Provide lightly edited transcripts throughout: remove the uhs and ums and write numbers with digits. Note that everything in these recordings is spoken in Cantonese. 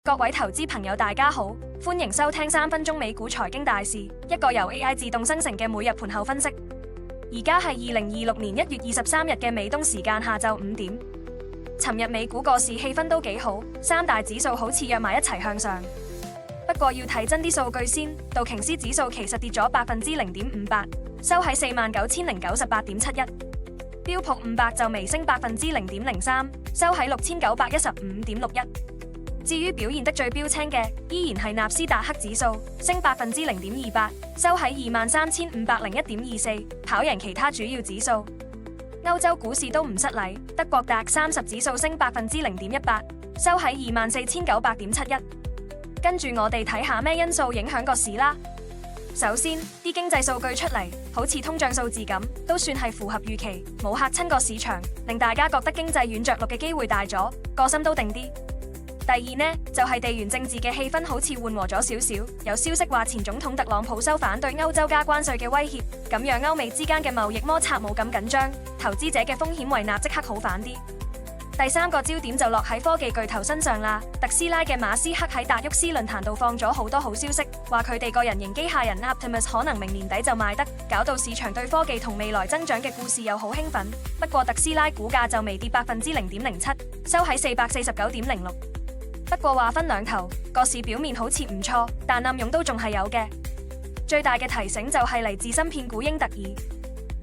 各位投資朋友大家好，歡迎收聽3分鐘美股財經大事，一個由 AI 自動生成嘅每日盤後分析。而家係2026年1月23日嘅美東時間下晝5點。尋日美股個市氣氛都幾好，三大指數好似約埋一齊向上。不過要睇真啲數據先，道瓊斯指數其實跌咗0.58%，收喺49,098.71。標普500就微升0.03%，收喺6,915.61。至於表現得最標青嘅，依然係納斯達克指數，升0.28%，收喺23,501.24，跑贏其他主要指數。歐洲股市都唔失禮，德國DAX 30指數升0.18%，收喺24,900.71。跟住我哋睇下咩因素影響個市啦。首先，啲經濟數據出嚟，好似通脹數字咁，都算係符合預期，冇嚇親個市場，令大家覺得經濟軟着陸嘅機會大咗，個心都定啲。第二呢，就係地緣政治嘅氣氛好似緩和咗少少，有消息話前總統特朗普收反對歐洲加關稅嘅威脅，咁讓歐美之間嘅貿易摩擦冇咁緊張，投資者嘅風險胃納即刻好返啲。第三個焦點就落喺科技巨頭身上啦，特斯拉嘅馬斯克喺達沃斯論壇度放咗好多好消息，話佢哋個人形機械人 Optimus 可能明年底就賣得，搞到市場對科技同未來增長嘅故事又好興奮。不過特斯拉股價就微跌0.07%，收喺449.06。不過話分兩頭，個市表面好似唔錯，但暗湧都仲係有嘅。最大嘅提醒就係嚟自芯片股英特爾，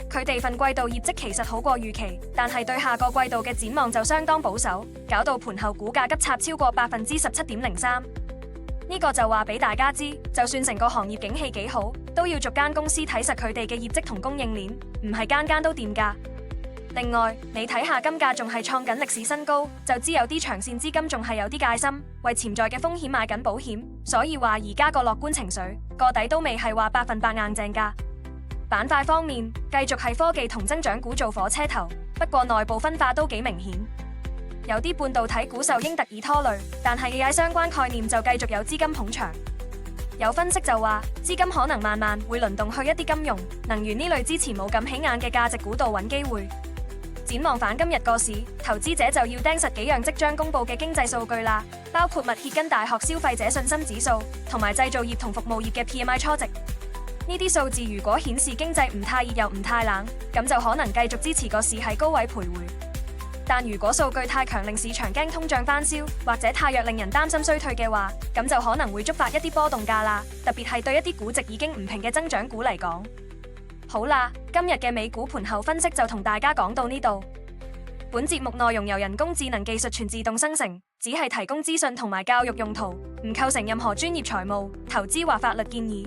佢哋份季度業績其實好過預期，但係對下個季度嘅展望就相當保守，搞到盤後股價急插超過17.03%。呢個就話俾大家知，就算成個行業景氣幾好，都要逐間公司睇實佢哋嘅業績同供應鏈，唔係間間都掂㗎。另外，你睇下金價仲係創緊歷史新高，就知有啲長線資金仲係有啲戒心，為潛在嘅風險買緊保險。所以話而家個樂觀情緒，個底都未係話100%硬淨㗎。板塊方面，繼續係科技同增長股做火車頭，不過內部分化都幾明顯。有啲半導體股受英特爾拖累，但係 AI 相關概念就繼續有資金捧場。有分析就話，資金可能慢慢會輪動去一啲金融、能源呢類之前冇咁起眼嘅價值股度揾機會。展望反今日個市，投資者就要盯實幾樣即將公布嘅經濟數據啦，包括密歇根大學消費者信心指數同埋製造業同服務業嘅 PMI 初值。呢啲數字如果顯示經濟唔太熱又唔太冷，咁就可能繼續支持個市喺高位徘徊。但如果數據太強令市場驚通脹翻燒，或者太弱令人擔心衰退嘅話，咁就可能會觸發一啲波動價啦，特別係對一啲估值已經唔平嘅增長股嚟講。好啦，今日嘅美股盤後分析就同大家講到呢度。本節目內容由人工智能技術全自動生成，只係提供資訊同埋教育用途，唔構成任何專業財務、投資或法律建議。